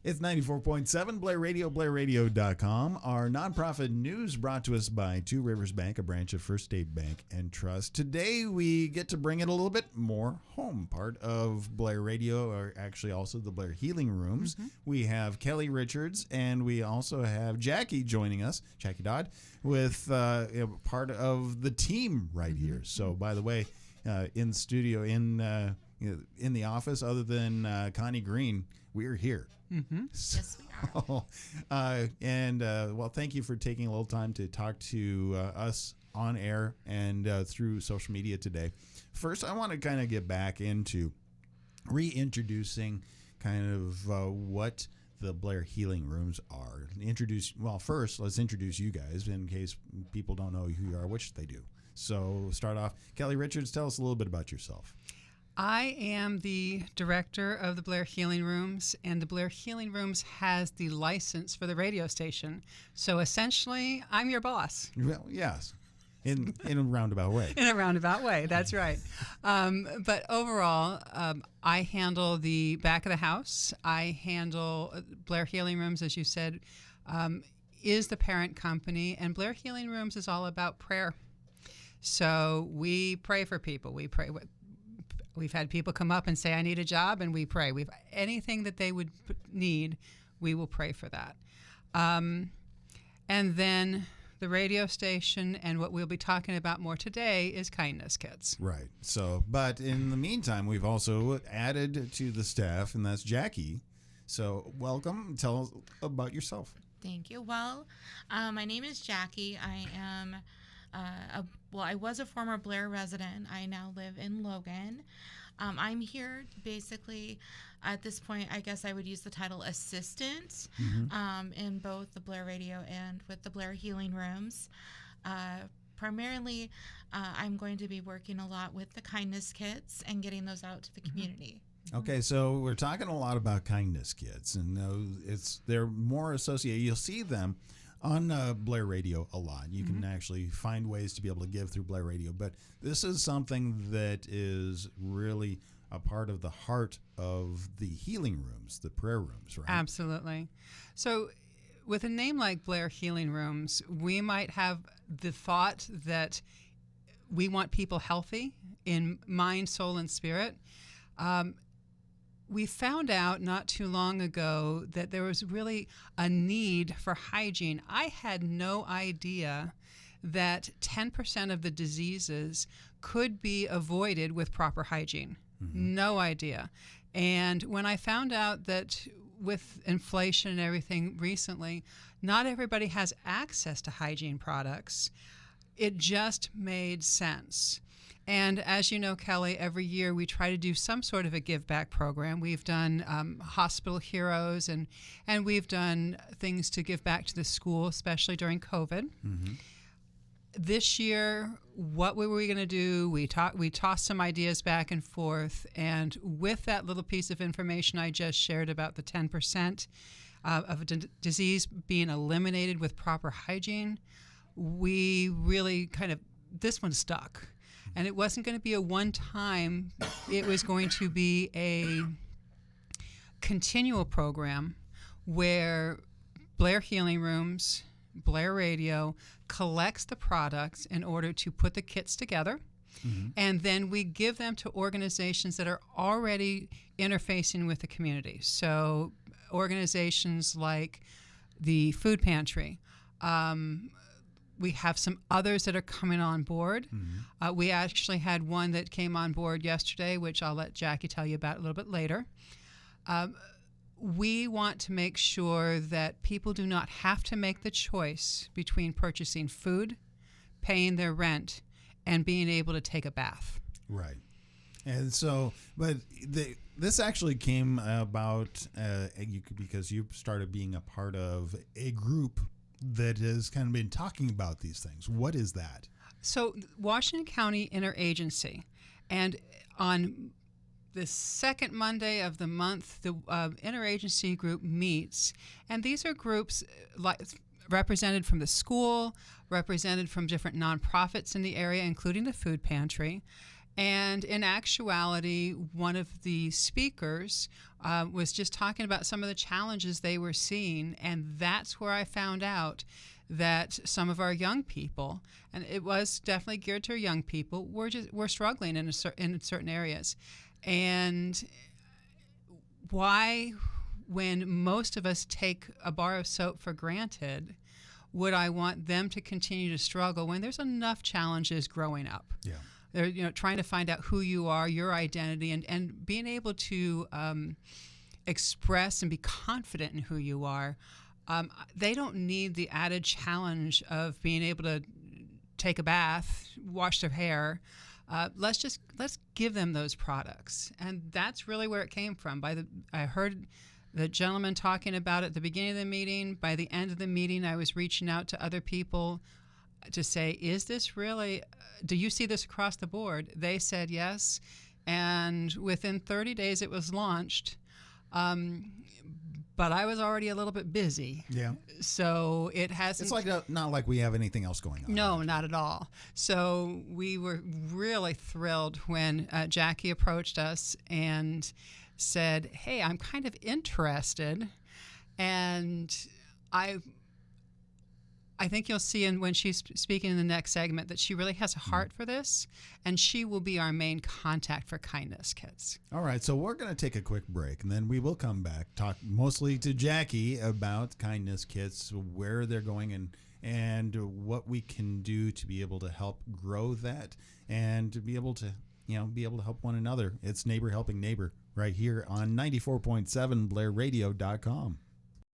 It's 94.7 Blair Radio, BlairRadio.com. Our nonprofit news brought to us by Two Rivers Bank, a branch of First State Bank and Trust. Today we get to bring it a little bit more home, part of Blair Radio, or actually also the Blair Healing Rooms. Mm-hmm. We have Kelly Richards, and we also have Jackie joining us, Jackie Dodd, with part of the team right here. So, by the way, in the studio, in the office, other than Connie Green, we're here. Mm-hmm. So, yes, we are. Well, thank you for taking a little time to talk to us on air and through social media today. First, I want to kind of get back into reintroducing kind of what the Blair Healing Rooms are. First, let's introduce you guys in case people don't know who you are, which they do. So start off, Kelly Richards, tell us a little bit about yourself. I am the director of the Blair Healing Rooms, and the Blair Healing Rooms has the license for the radio station. So essentially, I'm your boss. Well, yes, in a roundabout way. In a roundabout way, that's right. But overall, I handle the back of the house. I handle Blair Healing Rooms, as you said, is the parent company, and Blair Healing Rooms is all about prayer. So we pray for people. We pray. We've had people come up and say, I need a job, and we pray. Anything that they would need, we will pray for that. And then the radio station, and what we'll be talking about more today, is kindness kits. Right. So, but in the meantime, we've also added to the staff, and that's Jackie. So welcome. Tell us about yourself. Thank you. Well, my name is Jackie. I am... I was a former Blair resident. I now live in Logan. I'm here basically at this point, I guess I would use the title assistant in both the Blair Radio and with the Blair Healing Rooms. Primarily, I'm going to be working a lot with the kindness kits and getting those out to the community. Okay, so we're talking a lot about kindness kits, and they're more associated. You'll see them on Blair Radio a lot. You can actually find ways to be able to give through Blair Radio, but this is something that is really a part of the heart of the healing rooms, the prayer rooms, right? Absolutely. So with a name like Blair Healing Rooms, we might have the thought that we want people healthy in mind, soul, and spirit. We found out not too long ago that there was really a need for hygiene. I had no idea that 10% of the diseases could be avoided with proper hygiene. No idea. And when I found out that with inflation and everything recently, not everybody has access to hygiene products, it just made sense. And as you know, Kelly, every year we try to do some sort of a give back program. We've done hospital heroes, and we've done things to give back to the school, especially during COVID. This year, what were we going to do? We tossed some ideas back and forth, and with that little piece of information I just shared about the 10% of a disease being eliminated with proper hygiene, we really this one stuck. And it wasn't going to be a one-time. It was going to be a continual program where Blair Healing Rooms, Blair Radio, collects the products in order to put the kits together. And then we give them to organizations that are already interfacing with the community. So organizations like the food pantry, we have some others that are coming on board. We actually had one that came on board yesterday, which I'll let Jackie tell you about a little bit later. We want to make sure that people do not have to make the choice between purchasing food, paying their rent, and being able to take a bath. Right. And so, but this actually came about because you started being a part of a group that has kind of been talking about these things. What is that? So Washington County Interagency, and on the second Monday of the month, the interagency group meets, and these are groups represented from the school, represented from different nonprofits in the area, including the food pantry, And in actuality, one of the speakers was just talking about some of the challenges they were seeing, and that's where I found out that some of our young people, and it was definitely geared to young people, were struggling in certain areas. And why, when most of us take a bar of soap for granted, would I want them to continue to struggle when there's enough challenges growing up? Yeah. They're trying to find out who you are, your identity, and being able to express and be confident in who you are. They don't need the added challenge of being able to take a bath, wash their hair. Let's give them those products, and that's really where it came from. I heard the gentleman talking about it at the beginning of the meeting. By the end of the meeting, I was reaching out to other people to say, is this really, do you see this across the board? They said yes, and within 30 days it was launched, but I was already a little bit busy. Yeah. So it hasn't... It's like not like we have anything else going on. No, not at all. So we were really thrilled when Jackie approached us and said, hey, I'm kind of interested, and I think you'll see when she's speaking in the next segment that she really has a heart for this, and she will be our main contact for Kindness Kits. All right, so we're going to take a quick break, and then we will come back, talk mostly to Jackie about Kindness Kits, where they're going, and what we can do to be able to help grow that, and to be able to help one another. It's neighbor helping neighbor right here on 94.7 BlairRadio.com.